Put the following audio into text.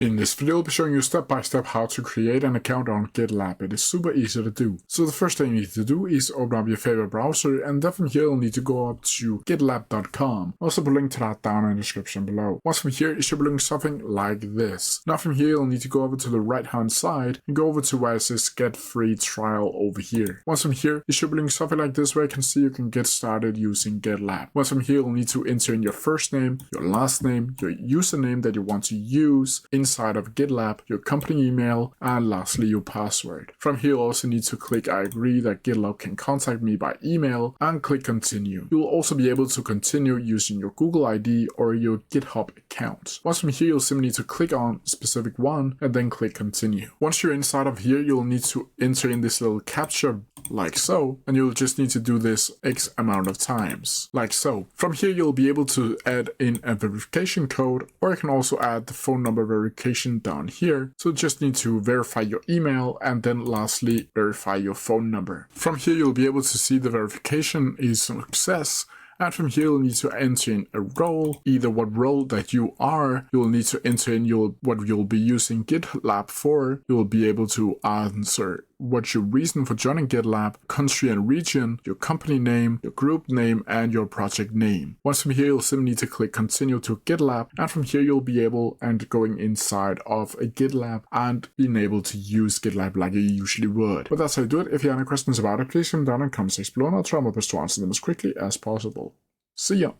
In this video, I'll be showing you step by step how to create an account on GitLab. It is super easy to do. So the first thing you need to do is open up your favorite browser, and then from here you'll need to go up to gitlab.com. I'll also put a link to that down in the description below. Once from here, you should be looking something like this. Now from here, you'll need to go over to the right hand side and go over to where it says get free trial over here. Once from here, you should be looking something like this where you can see you can get started using GitLab. Once from here, you'll need to enter in your first name, your last name, your username that you want to use inside of GitLab, your company email, and lastly your password. From here, you'll also need to click I agree that GitLab can contact me by email and click continue. You'll also be able to continue using your Google ID or your GitHub account. Once from here, you'll simply need to click on a specific one and then click continue. Once you're inside of here, you'll need to enter in this little captcha like so, and you'll just need to do this X amount of times, like so. From here, you'll be able to add in a verification code, or you can also add the phone number verification down here. So just need to verify your email and then lastly verify your phone number. From here, you'll be able to see the verification is a success. And from here, you'll need to enter in a role, either what role that you are. You'll need to enter in what you'll be using GitLab for. You'll be able to answer what's your reason for joining GitLab, country and region, your company name, your group name, and your project name. Once from here, you'll simply need to click continue to GitLab. And from here, you'll be able and going inside of a GitLab and being able to use GitLab like you usually would. But that's how you do it. If you have any questions about it, please come down in the comment section below and I'll try my best to answer them as quickly as possible. See ya!